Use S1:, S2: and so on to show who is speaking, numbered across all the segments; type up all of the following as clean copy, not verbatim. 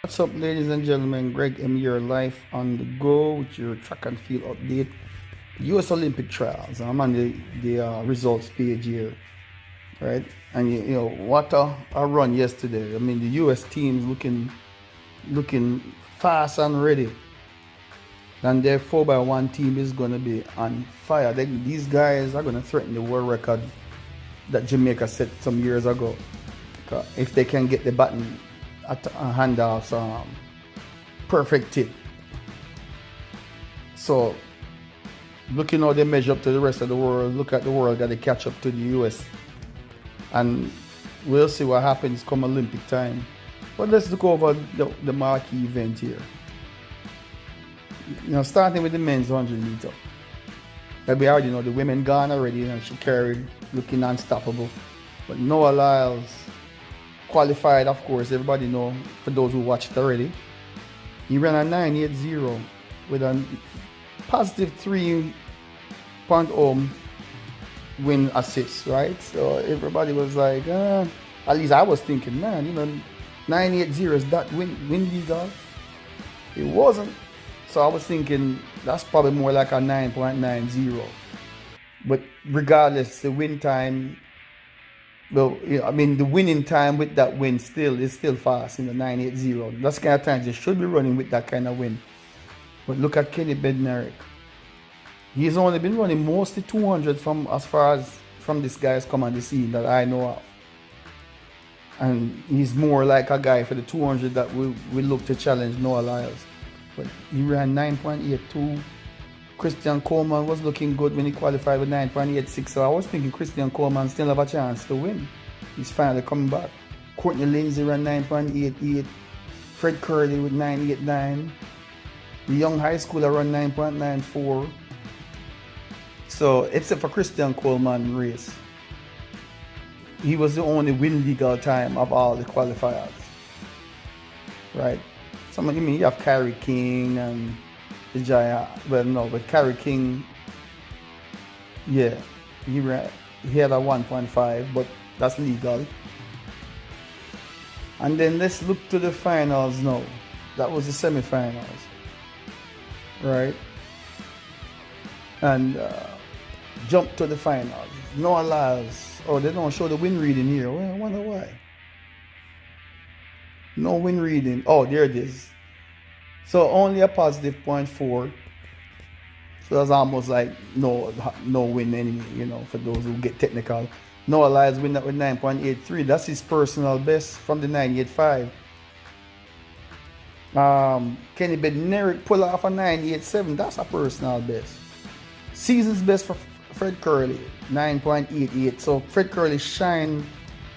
S1: What's up, ladies and gentlemen? Greg M. Your life on the go with your track and field update. U.S. Olympic trials. I'm on the results page here, right? And you know what a run yesterday. I mean, the U.S. team's looking fast and ready. And their 4x1 team is going to be on fire. These guys are going to threaten the world record that Jamaica set some years ago. If they can get the baton at handoffs, perfect tip. So, looking how they measure up to the rest of the world, look at the world got to catch up to the US. And we'll see what happens come Olympic time. But let's look over the marquee event here. You know, starting with the men's 100 meter. We already know the women gone already, and she carried, looking unstoppable. But Noah Lyles qualified, of course, everybody know, for those who watched already. He ran a 9.80 with a positive 3.0 win assist, right? So everybody was like, at least I was thinking, man, 9.80 is that win legal? It wasn't. So I was thinking that's probably more like a 9.90. But regardless, the win time, well, I mean, the winning time with that win is still fast in the 9.80. That's the kind of times you should be running with that kind of win. But look at Kenny Bednarik. He's only been running mostly 200 from this guy's come on the scene that I know of. And he's more like a guy for the 200 that we look to challenge Noah Lyles. But he ran 9.82. Christian Coleman was looking good when he qualified with 9.86. So I was thinking Christian Coleman still have a chance to win. He's finally coming back. Courtney Lindsay ran 9.88. Fred Curley with 9.89. The young high schooler ran 9.94. So except for Christian Coleman race, he was the only win legal time of all the qualifiers. Right? Somebody mean you have Kyrie King and the Giant. Well, no, but Kyrie King, yeah, he had a 1.5, but that's legal. And then let's look to the finals now. That was the semifinals, right? And jump to the finals. Noah Lyles. Oh, they don't show the win reading here. Well, I wonder why. No win reading. Oh, there it is. So only a positive 0.4. So that's almost like no win anyway, for those who get technical. Noah Lyles win that with 9.83. That's his personal best from the 9.85. Kenny Bednarik pull off a 9.87. That's a personal best. Season's best for Fred Curley, 9.88. So Fred Curley shined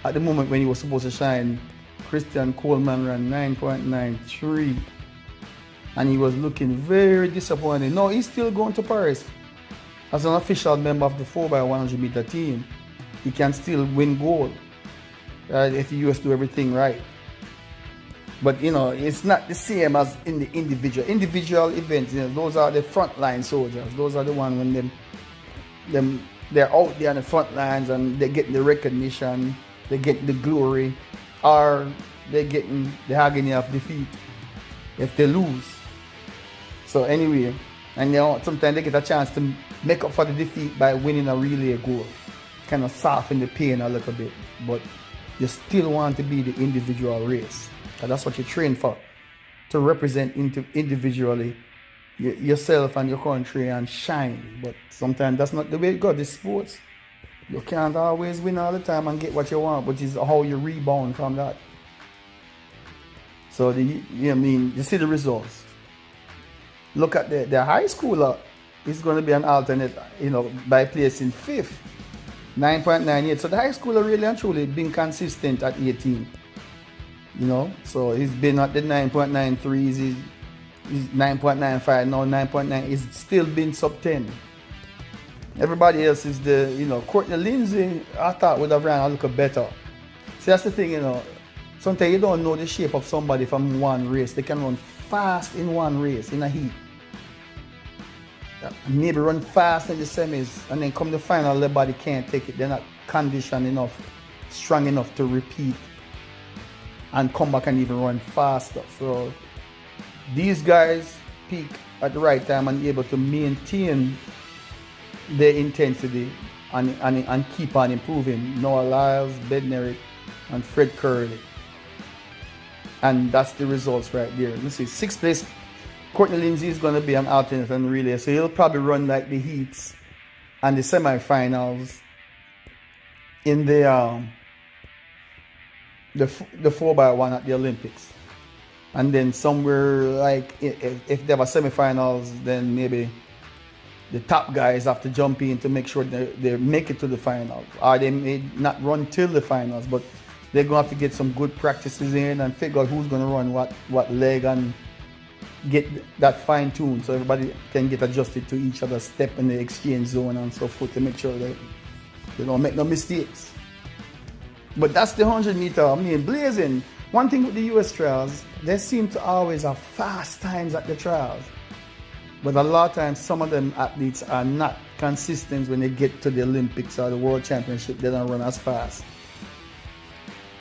S1: at the moment when he was supposed to shine. Christian Coleman ran 9.93. And he was looking very disappointed. No, he's still going to Paris. As an official member of the 4x100 meter team, he can still win gold if the US do everything right. But it's not the same as in the individual events. Those are the frontline soldiers. Those are the ones when they're out there on the front lines and they're getting the recognition, they get the glory, or they're getting the agony of defeat if they lose. So anyway, and sometimes they get a chance to make up for the defeat by winning a relay goal. Kind of soften the pain a little bit. But you still want to be the individual race. And that's what you train for. To represent individually yourself and your country and shine. But sometimes that's not the way it goes. This sports, you can't always win all the time and get what you want, which is how you rebound from that. So you see the results. Look at the high schooler is going to be an alternate, by placing 5th, 9.98. So the high schooler really and truly been consistent at 18. So he's been at the 9.93s, he's 9.95, now 9.9. He's still been sub 10. Everybody else is Courtney Lindsay, I thought would have ran a little better. See, that's the thing, sometimes you don't know the shape of somebody from one race. They can run fast in one race, in a heat. Maybe run fast in the semis, and then come the final, their body can't take it. They're not conditioned enough, strong enough to repeat and come back and even run faster. So these guys peak at the right time and able to maintain their intensity and keep on improving. Noah Lyles, Bednarik, and Fred Curley. And that's the results right there. You see, 6th place, Courtney Lindsay is going to be an alternate and relay. So he'll probably run like the heats and the semifinals in the 4x1 at the Olympics. And then somewhere like if they have a semifinals, then maybe the top guys have to jump in to make sure they make it to the finals. Or they may not run till the finals, but they're going to have to get some good practices in and figure out who's going to run what leg and get that fine-tuned so everybody can get adjusted to each other's step in the exchange zone and so forth to make sure that they don't make no mistakes. But that's the 100 meter. I mean, blazing. One thing with the US trials, they seem to always have fast times at the trials. But a lot of times, some of them athletes are not consistent when they get to the Olympics or the World Championship. They don't run as fast.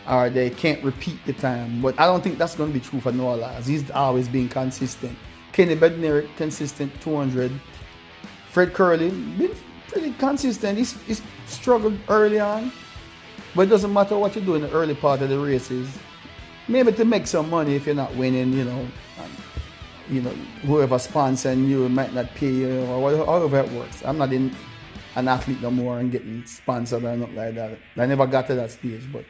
S1: Or they can't repeat the time. But I don't think that's going to be true for Noah Lyles. He's always been consistent. Kenny Bednarik, consistent, 200. Fred Curley, been pretty consistent. He's struggled early on. But it doesn't matter what you do in the early part of the races. Maybe to make some money if you're not winning, whoever sponsoring you might not pay you or however it works. I'm not an athlete no more and getting sponsored or nothing like that. I never got to that stage, but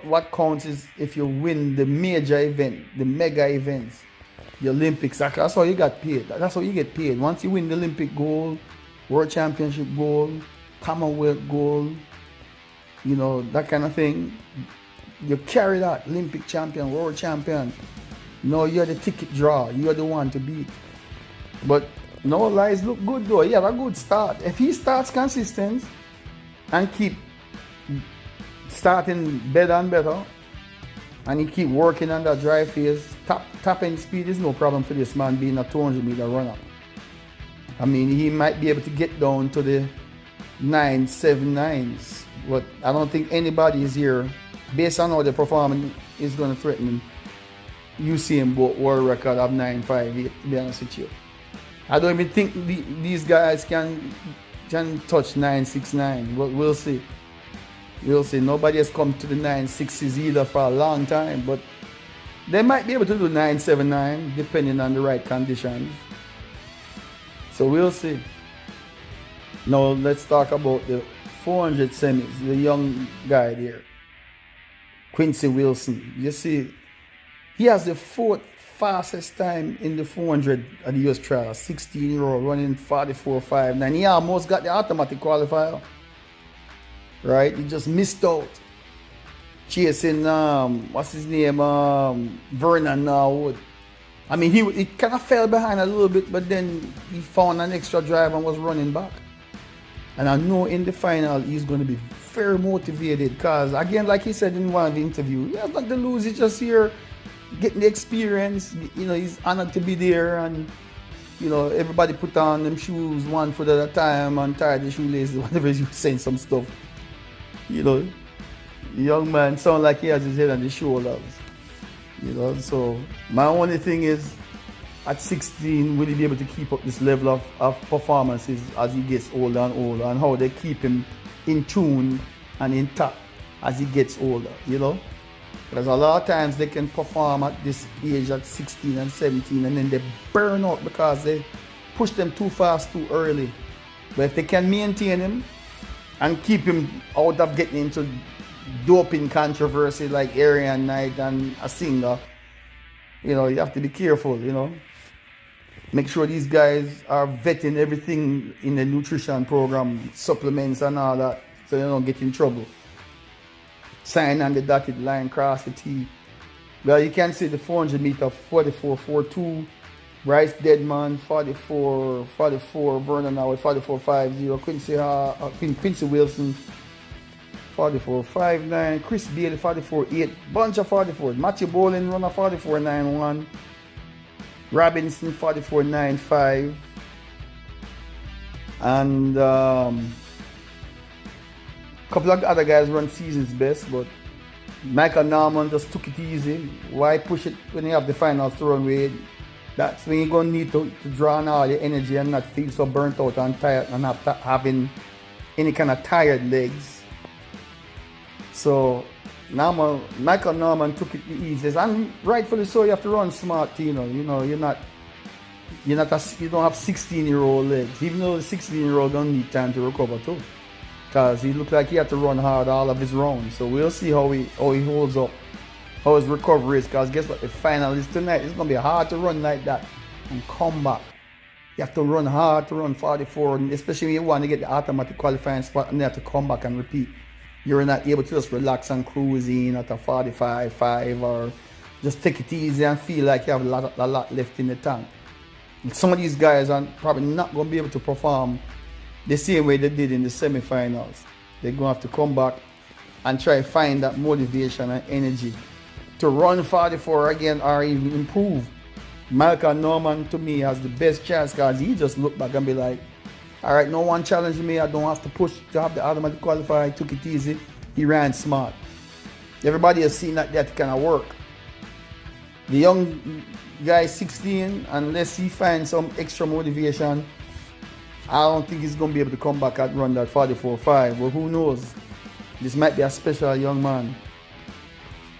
S1: what counts is if you win the major event, the mega events, the Olympics. That's how you got paid. That's how you get paid. Once you win the Olympic gold, World Championship gold, Commonwealth gold, that kind of thing. You carry that Olympic champion, world champion. No, you're the ticket draw. You're the one to beat. But no Lyles look good though. He have a good start. If he starts consistent and keep starting better and better, and he keep working on that drive phase, top end speed is no problem for this man being a 200 meter runner. I mean, he might be able to get down to the 9.79s, but I don't think anybody is here, based on how the performance is going to threaten Usain Bolt world record of 9.58, to be honest with you. I don't even think these guys can touch 9.69, but we'll see. We'll see. Nobody has come to the 9.6s either for a long time, but they might be able to do 9.79 depending on the right conditions. So we'll see. Now let's talk about the 400 semis, the young guy there, Quincy Wilson. You see, he has the 4th fastest time in the 400 at the US trial, 16-year-old running 44.59. He almost got the automatic qualifier, right? He just missed out chasing what's his name, Vernon Norwood. I mean, he kind of fell behind a little bit, but then he found an extra drive and was running back. And I know in the final he's going to be very motivated because, again, like he said in one of the interviews, he has nothing to lose. He's just here getting the experience. He's honored to be there, and everybody put on them shoes 1 foot at a time and tied the shoelaces, whatever. He was saying some stuff. The young man sounds like he has his head on his shoulders. So my only thing is, at 16, will he be able to keep up this level of performances as he gets older and older, and how they keep him in tune and intact as he gets older, Because a lot of times they can perform at this age at 16 and 17 and then they burn out because they push them too fast too early. But if they can maintain him and keep him out of getting into doping controversy like Arian Knight and a singer, you have to be careful, Make sure these guys are vetting everything in the nutrition program, supplements and all that, so they don't get in trouble. Sign on the dotted line, cross the T. Well, you can see the 400 meter 44.42. Bryce Deadman 44, Vernon Howard 44.50, Quincy Wilson 44.59, Chris Bailey 44.8, bunch of 44s. Matthew Bolin runner 44.91. Robinson 44.95, and a couple of other guys run season's best, but Michael Norman just took it easy. Why push it when you have the finals to run with? That's when you're going to need to draw on all your energy and not feel so burnt out and tired and not having any kind of tired legs. So Michael Norman took it the easiest, and rightfully so. You have to run smart, you know. You don't have 16-year-old legs, even though the 16-year-old don't need time to recover too, because he looked like he had to run hard all of his rounds. So we'll see how he holds up, how his recovery is. Because guess what, the final is tonight. It's gonna be hard to run like that and come back. You have to run hard to run 44, and especially when you want to get the automatic qualifying spot, and you have to come back and repeat. You're not able to just relax and cruise in at a 45.5, or just take it easy and feel like you have a lot left in the tank. And some of these guys are probably not going to be able to perform the same way they did in the semifinals. They're going to have to come back and try to find that motivation and energy to run 44 again or even improve. Michael Norman, to me, has the best chance, because he just look back and be like, all right, no one challenged me. I don't have to push to have the automatic qualifier. I took it easy. He ran smart. Everybody has seen that kind of work. The young guy, 16, unless he finds some extra motivation, I don't think he's going to be able to come back and run that 44.5. Well, who knows? This might be a special young man.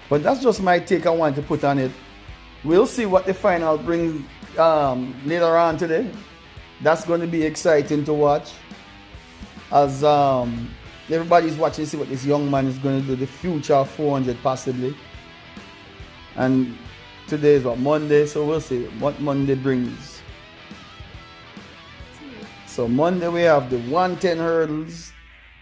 S1: But that's just my take I want to put on it. We'll see what the final brings later on today. That's going to be exciting to watch, as everybody's watching to see what this young man is going to do, the future of 400 possibly. And today is what, Monday, so we'll see what Monday brings. So Monday we have the 110 hurdles,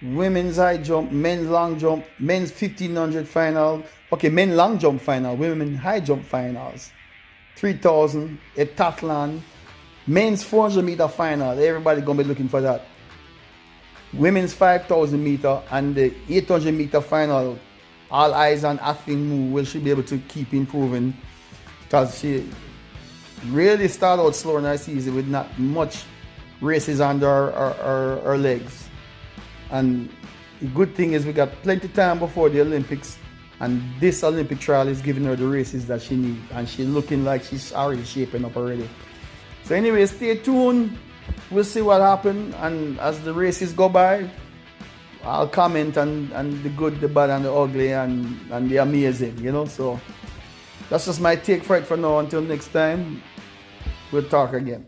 S1: women's high jump, men's long jump, men's 1500 final, okay, men long jump final, women high jump finals, 3000, heptathlon, men's 400 meter final. Everybody gonna be looking for that. Women's 5,000 meter and the 800 meter final. All eyes on Athleen Moo. Will she be able to keep improving? Because she really started out slow in her season with not much races under her legs. And the good thing is we got plenty time before the Olympics, and this Olympic trial is giving her the races that she needs, and she's looking like she's already shaping up already. So anyway, stay tuned. We'll see what happens, and as the races go by, I'll comment on the good, the bad, and the ugly, and the amazing, you know. So that's just my take for it for now. Until next time, we'll talk again.